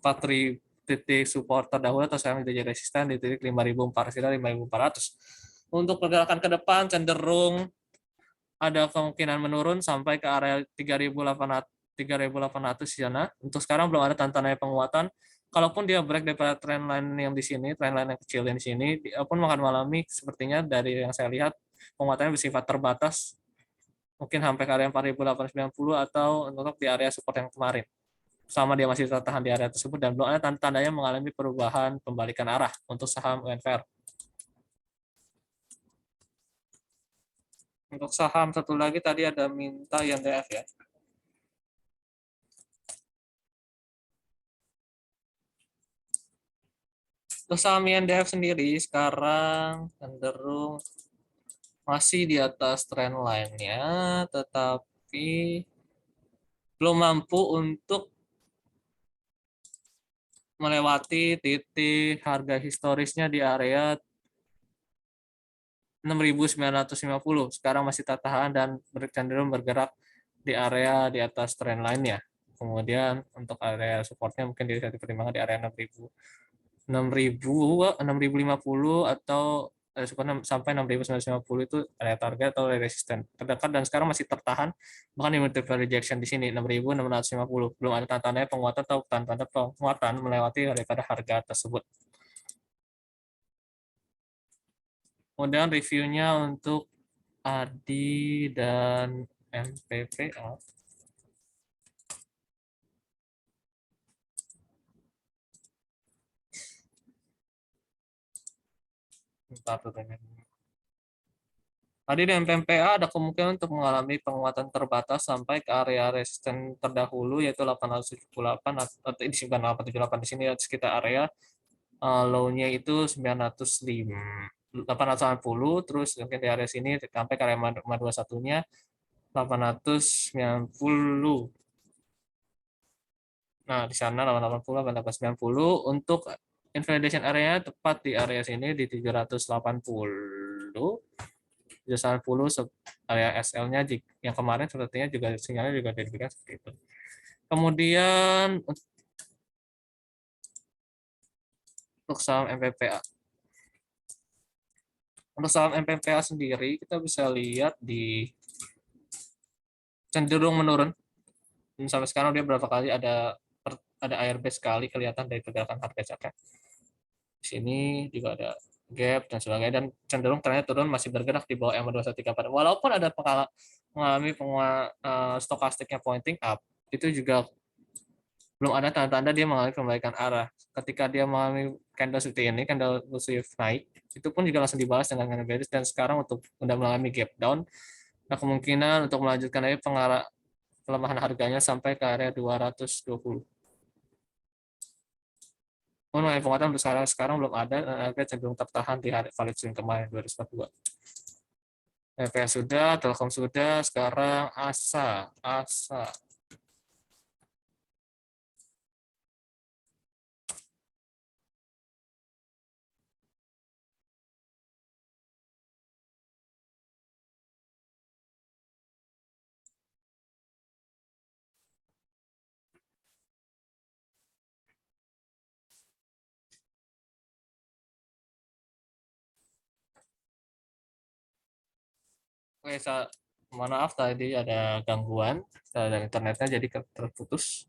S1: 4.000 titik support terdahulu atau sekarang menjadi resisten di titik 5.400. Untuk pergerakan ke depan cenderung ada kemungkinan menurun sampai ke area 3.800 di sana. Untuk sekarang belum ada tanda-tanda penguatan. Kalaupun dia break daripada trendline yang di sini, trendline yang kecil di sini, dia pun akan mengalami sepertinya dari yang saya lihat penguatannya bersifat terbatas, mungkin sampai ke area 4.890 atau untuk di area support yang kemarin. Sama dia masih tertahan di area tersebut dan belum ada tanda-tandanya mengalami perubahan pembalikan arah untuk saham UNVR. Untuk saham satu lagi tadi ada minta INDF ya. Untuk saham INDF sendiri sekarang cenderung masih di atas trend line-nya, tetapi belum mampu untuk melewati titik harga historisnya di area 6.950. Sekarang masih tertahan dan cenderung bergerak di area di atas trend line-nya. Kemudian untuk area supportnya mungkin bisa dipertimbangkan di area 6.050 atau sampai 6.950 itu area target atau area resisten terdekat dan sekarang masih tertahan bahkan di multiple rejection di sini 6.650. Belum ada tanda-tanda penguatan atau tanda-tanda penguatan melewati daripada harga tersebut. Kemudian reviewnya untuk ADI dan MPPA. Bentar dulu ini. Tadi di MPMPA ada kemungkinan untuk mengalami penguatan terbatas sampai ke area resisten terdahulu yaitu 878 atau di 9878 di sini ya, sekitar area low-nya itu 905 880, terus mungkin di area sini sampai ke area 21-nya 890. Nah, di sana 880 890 untuk invalidation area tepat di area sini di 780. 780 area SL-nya yang kemarin sepertinya juga sinyalnya juga diberikan seperti itu. Kemudian untuk saham MPPA. Untuk saham MPPA sendiri kita bisa lihat di cenderung menurun. Dan sampai sekarang dia berapa kali ada ARB sekali kelihatan dari pergerakan harga caket. Di sini juga ada gap dan sebagainya, dan cenderung trennya turun, masih bergerak di bawah MA213. Walaupun ada mengalami stokastiknya pointing up, itu juga belum ada tanda-tanda dia mengalami perbaikan arah. Ketika dia mengalami candle seperti ini, candle shift naik, itu pun juga langsung dibalas dengan candle bearish, dan sekarang untuk sudah mengalami gap down, nah kemungkinan untuk melanjutkan lagi pengarah pelemahan harganya sampai ke area 220. Penguatan untuk sekarang belum ada, harga cenderung tertahan di valid swing kemarin 242. EPS sudah, Telkom sudah, sekarang ASA. Oke, mohon maaf tadi ada gangguan dari internetnya jadi terputus.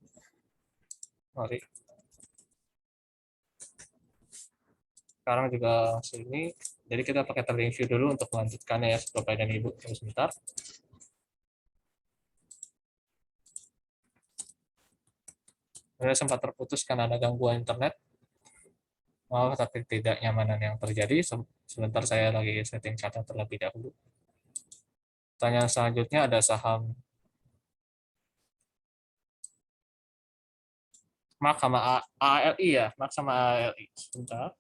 S1: Sorry. Sekarang juga sini. Jadi kita pakai trading view dulu untuk melanjutkan ya, Bapak dan Ibu. Tunggu sebentar. Saya sempat terputus karena ada gangguan internet. Maaf, tapi tidak nyamanan yang terjadi. Sebentar saya lagi setting catat terlebih dahulu. Pertanyaan selanjutnya ada saham Mark sama ALI ya, Mark sama ALI. Sebentar.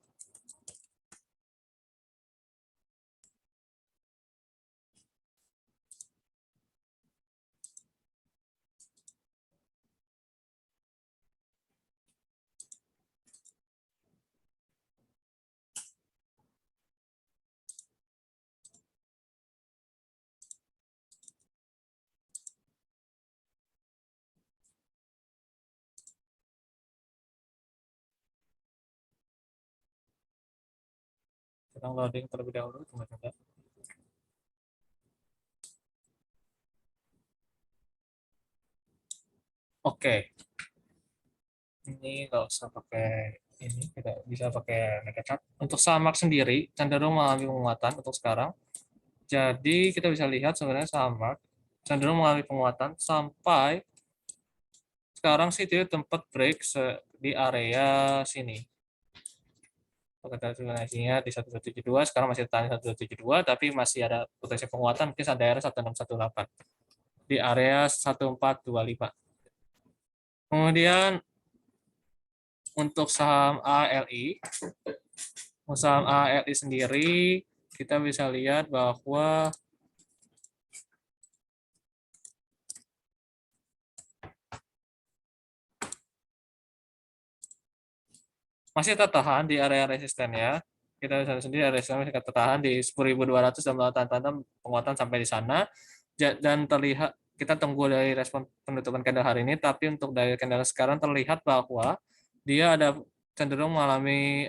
S1: Sedang loading terlebih dahulu, teman-teman. Oke. Ini nggak usah pakai ini, kita bisa pakai mega chart. Untuk saham Mark sendiri cenderung mengalami penguatan untuk sekarang. Jadi kita bisa lihat sebenarnya saham Mark cenderung mengalami penguatan sampai sekarang sih dia tempat break di area sini. Fibonacci-nya di 1172, sekarang masih tahan 1172, tapi masih ada potensi penguatan mungkin ada area 1618 di area 1425. Kemudian untuk saham ALI sendiri kita bisa lihat bahwa masih tertahan di area resisten ya. Kita bisa sendiri area resisten masih tertahan di 10.200 dan melakukan tanda penguatan sampai di sana. Dan terlihat, kita tunggu dari respon penutupan candle hari ini, tapi untuk dari candle sekarang terlihat bahwa dia ada cenderung mengalami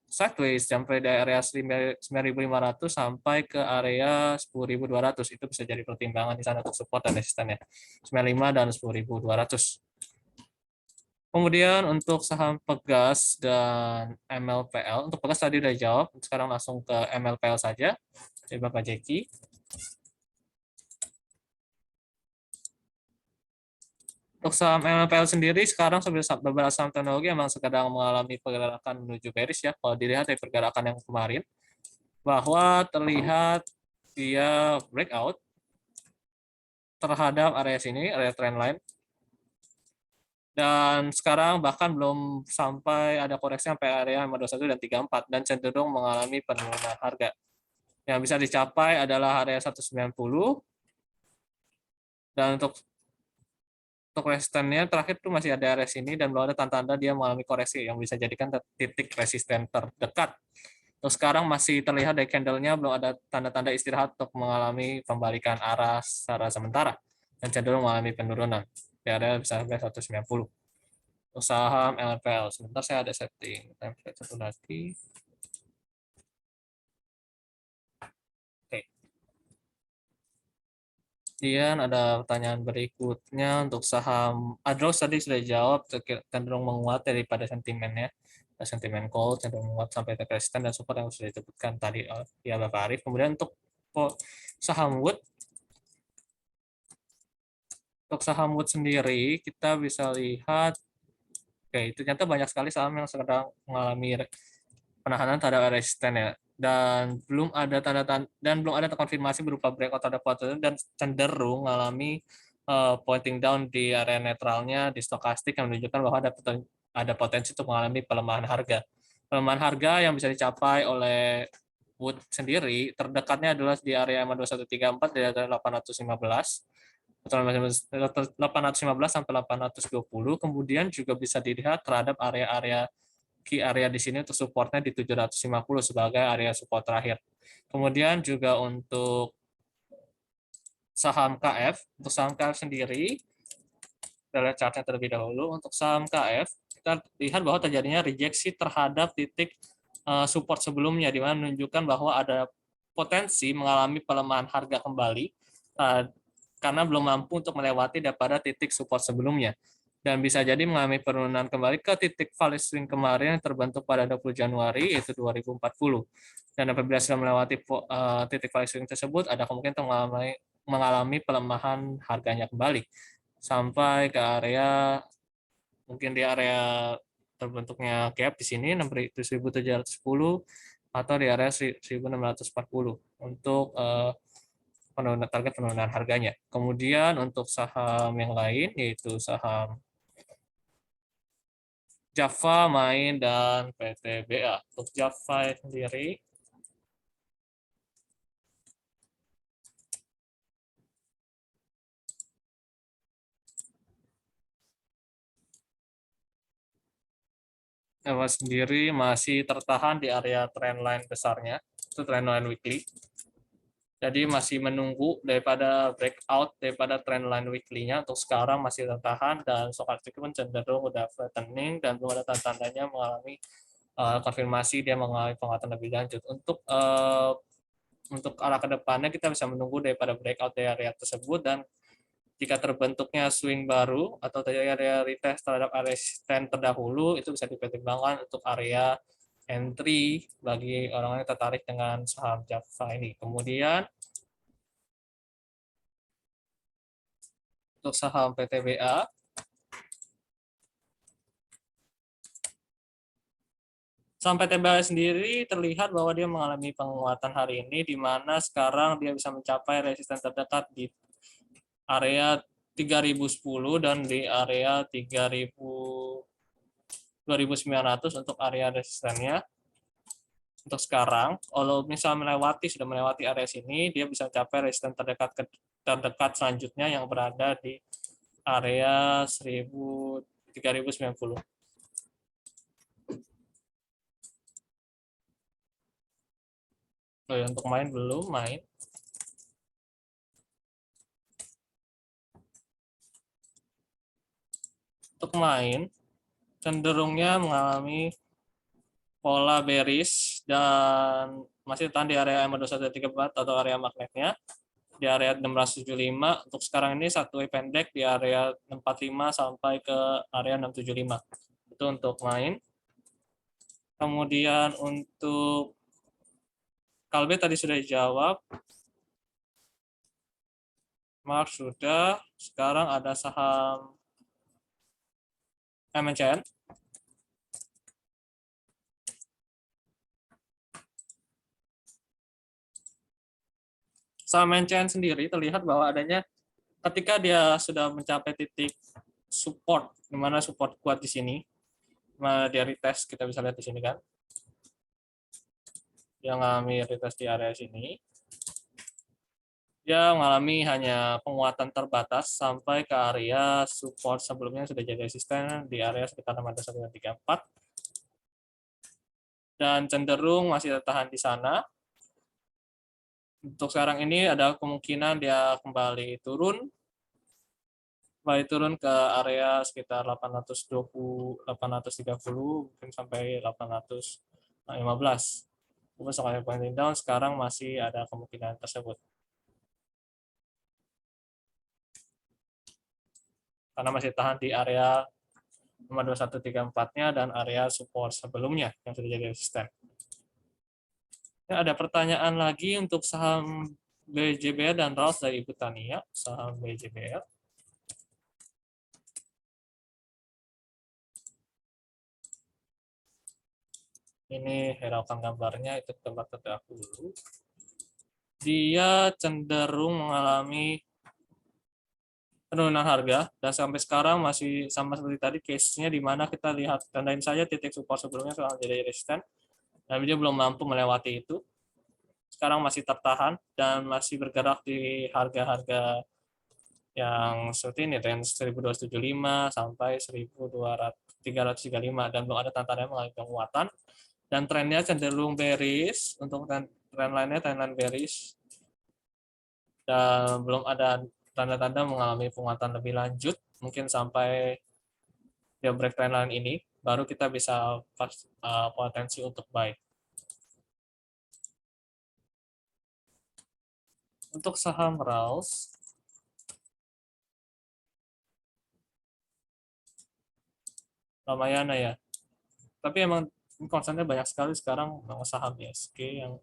S1: sideways sampai dari area 9.500 sampai ke area 10.200. Itu bisa jadi pertimbangan di sana untuk support dan resistennya 95 dan 10.200. Kemudian untuk saham Pegas dan MLPL, untuk Pegas tadi udah jawab, sekarang langsung ke MLPL saja. Coba Pak Jeki. Untuk saham MLPL sendiri sekarang beberapa saham teknologi memang sedang mengalami pergerakan menuju bearish ya. Kalau dilihat dari pergerakan yang kemarin, bahwa terlihat dia breakout terhadap area sini, area trendline. Dan sekarang bahkan belum sampai ada koreksi sampai area 521 dan 34 dan cenderung mengalami penurunan harga. Yang bisa dicapai adalah area 190 dan untuk resistennya terakhir tuh masih ada area sini dan belum ada tanda-tanda dia mengalami koreksi yang bisa jadikan titik resisten terdekat. Terus sekarang masih terlihat dari candle-nya belum ada tanda-tanda istirahat untuk mengalami pembalikan arah secara sementara dan cenderung mengalami penurunan. Di area bisa sampai 190. Saham LPL. Sebentar saya ada setting template satu lagi. Oke. Kemudian ada pertanyaan berikutnya untuk saham Adros tadi sudah jawab, cenderung menguat daripada sentimennya. Sentimen call cenderung menguat sampai ke resisten dan support yang sudah disebutkan tadi ya Bapak Arif. Kemudian untuk saham Wood, sendiri kita bisa lihat, oke, ternyata banyak sekali saham yang sedang mengalami penahanan terhadap resisten ya, dan belum ada konfirmasi berupa breakout terhadap kuartal dan cenderung mengalami pointing down di area netralnya di stokastik yang menunjukkan bahwa ada potensi untuk mengalami pelemahan harga. Pelemahan harga yang bisa dicapai oleh Wood sendiri terdekatnya adalah di area 2134 di area 815 815 sampai 820, kemudian juga bisa dilihat terhadap area-area key area di sini untuk supportnya di 750 sebagai area support terakhir. Kemudian juga untuk saham KF, untuk saham KF sendiri, kita lihat chartnya terlebih dahulu. Untuk saham KF, kita lihat bahwa terjadinya rejeksi terhadap titik support sebelumnya, di mana menunjukkan bahwa ada potensi mengalami pelemahan harga kembali karena belum mampu untuk melewati daripada titik support sebelumnya. Dan bisa jadi mengalami penurunan kembali ke titik value swing kemarin yang terbentuk pada 20 Januari, yaitu 2040. Dan apabila sudah melewati titik value swing tersebut, ada kemungkinan mengalami pelemahan harganya kembali sampai ke area, mungkin di area terbentuknya gap di sini 6.710 atau di area 1.640 untuk target penurunan harganya. Kemudian untuk saham yang lain yaitu saham Java, Main, dan PTBA. Untuk Java sendiri, Java sendiri masih tertahan di area trendline besarnya, itu trendline weekly. Jadi masih menunggu daripada breakout daripada trendline weekly-nya. Untuk sekarang masih tertahan dan stokastik pun cenderung udah flattening dan belum ada tanda-tandanya mengalami konfirmasi dia mengalami penguatan lebih lanjut. Untuk arah ke depannya kita bisa menunggu daripada breakout dari area tersebut, dan jika terbentuknya swing baru atau terjadi area retest terhadap area resisten terdahulu, itu bisa dipertimbangkan untuk area entry bagi orang yang tertarik dengan saham Java ini. Kemudian untuk saham PTBA, saham PTBA sendiri terlihat bahwa dia mengalami penguatan hari ini, di mana sekarang dia bisa mencapai resisten terdekat di area 3010 dan di area 2900 untuk area resistennya. Untuk sekarang, kalau misalnya sudah melewati area sini, dia bisa mencapai resisten terdekat selanjutnya yang berada di area 3090. Untuk main belum main. Untuk main cenderungnya mengalami pola bearish dan masih tahan di area 2134 atau area magnetnya di area 675. Untuk sekarang ini satu pendek di area 65 sampai ke area 675. Itu untuk main. Kemudian untuk Kalbe tadi sudah dijawab. Mark sudah. Sekarang ada saham MNCN. Saham NCN sendiri terlihat bahwa adanya ketika dia sudah mencapai titik support, di mana support kuat di sini, dia retest, kita bisa lihat di sini kan, dia mengalami retest di area sini, dia mengalami hanya penguatan terbatas sampai ke area support sebelumnya sudah jadi resisten di area sekitar 6134 dan cenderung masih tertahan di sana. Untuk sekarang ini ada kemungkinan dia kembali turun ke area sekitar 820, 830 mungkin sampai 815. Terus sekali pointing down sekarang masih ada kemungkinan tersebut. Karena masih tahan di area 52134-nya dan area support sebelumnya yang sudah jadi resisten. Ya, ada pertanyaan lagi untuk saham BJBL dan RALS dari Ibu Tania, saham BJBL. Ini hiraukan gambarnya, itu tempat terdaku dulu. Dia cenderung mengalami penurunan harga dan sampai sekarang masih sama seperti tadi case-nya, di mana kita lihat tandain saja titik support sebelumnya sekarang jadi resisten dan dia belum mampu melewati itu. Sekarang masih tertahan dan masih bergerak di harga-harga yang seperti ini, range 1275 sampai 1335 dan belum ada tanda-tanda mengalami penguatan dan trennya cenderung bearish. Untuk trend lainnya trendline bearish dan belum ada tanda-tanda mengalami penguatan lebih lanjut, mungkin sampai dia break trendline ini baru kita bisa potensi untuk buy. Untuk saham RALS, Ramayana ya. Tapi emang konsennya banyak sekali sekarang saham ISG yang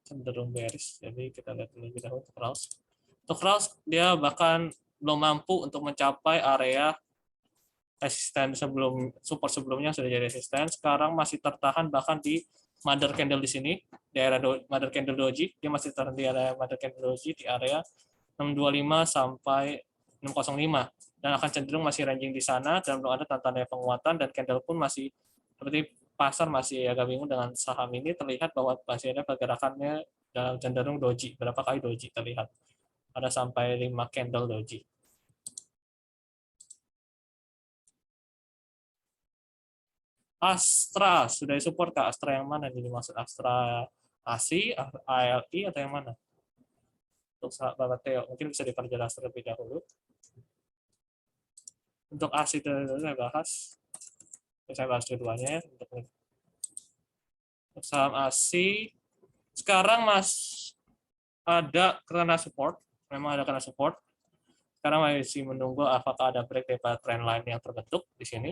S1: cenderung bearish. Jadi kita lihat lebih dahulu untuk RALS. Untuk RALS dia bahkan belum mampu untuk mencapai area resisten support sebelumnya sudah jadi resisten. Sekarang masih tertahan bahkan di mother candle di sini, di area mother candle doji, dia masih tertahan di area mother candle doji di area 625 sampai 605 dan akan cenderung masih ranging di sana dan belum ada tanda-tanda penguatan dan candle pun masih seperti pasar masih agak bingung dengan saham ini. Terlihat bahwa masih ada pergerakannya dalam cenderung doji. Berapa kali doji terlihat? Ada sampai 5 candle doji. Astra sudah support Kak. Astra yang mana ini dimaksud? Astra ASI, ALI atau yang mana? Untuk Bapak Theo mungkin bisa diperjelas terlebih dahulu. Untuk ASI itu saya bahas. Saya bahas keduanya ya. Untuk saham ASI sekarang ada kena support, memang ada kena support. Sekarang masih menunggu apakah ada break daripada trend line yang terbentuk di sini.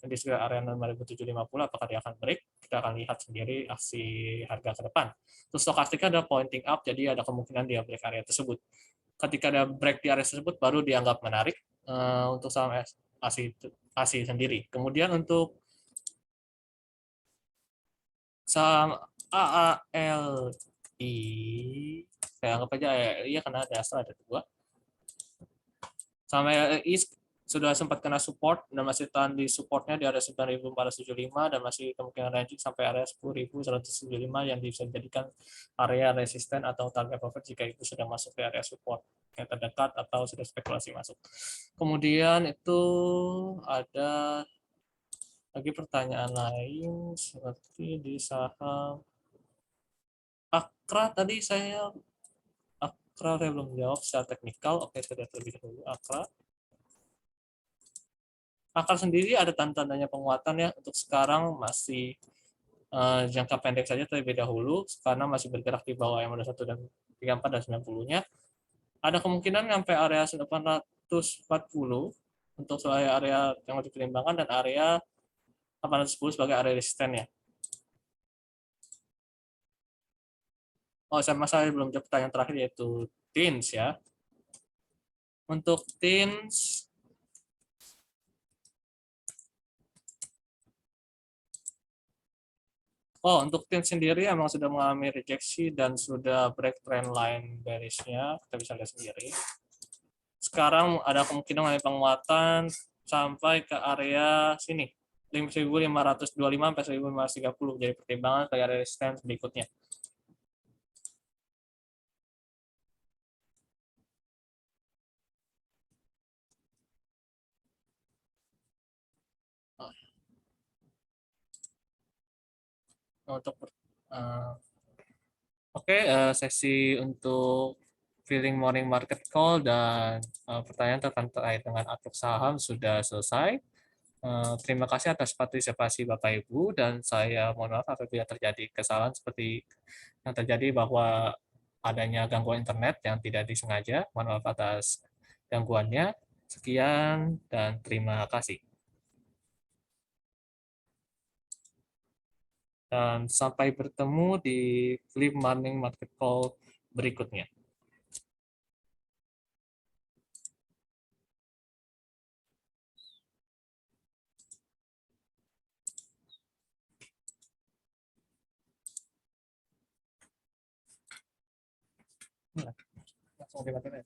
S1: Di sekitar area 6.750 apakah dia akan break? Kita akan lihat sendiri aksi harga ke depan. Terus stokastiknya ada pointing up, jadi ada kemungkinan dia break area tersebut. Ketika dia break di area tersebut, baru dianggap menarik untuk saham ASI sendiri. Kemudian untuk saham AALI, saya anggap aja AALI ya karena ada Astra ada dua. Saham AALI sudah sempat kena support dan masih tahan di supportnya di area 9.475 dan masih kemungkinan ranging sampai area 10.175 yang bisa dijadikan area resisten atau target profit jika itu sudah masuk ke area support yang terdekat atau sudah spekulasi masuk. Kemudian itu ada lagi pertanyaan lain seperti di saham Akra tadi Akra belum jawab secara teknikal. Oke, saya lihat lebih dahulu Akra. Akar sendiri ada tanda-tandanya penguatan ya. Untuk sekarang masih jangka pendek saja terlebih dahulu karena masih bergerak di bawah yang ada 1 dan 34 dan 90-nya. Ada kemungkinan sampai area 840 untuk area yang lebih dipertimbangkan dan area 810 sebagai area resistennya. Oh, saya belum jawab pertanyaan terakhir yaitu TINS ya. Untuk TINS Oh, untuk tim sendiri emang sudah mengalami rejeksi dan sudah break trend line bearish-nya, kita bisa lihat sendiri. Sekarang ada kemungkinan mengalami penguatan sampai ke area sini, 1525 sampai 1530, jadi pertimbangan ke area resistance berikutnya. Untuk sesi untuk feeling morning market call dan pertanyaan terkait dengan outlook saham sudah selesai. Terima kasih atas partisipasi Bapak Ibu, dan saya mohon maaf apabila terjadi kesalahan seperti yang terjadi bahwa adanya gangguan internet yang tidak disengaja. Mohon maaf atas gangguannya. Sekian dan terima kasih. Dan sampai bertemu di Flip Morning Market Call berikutnya. Langsung dimatiin ya.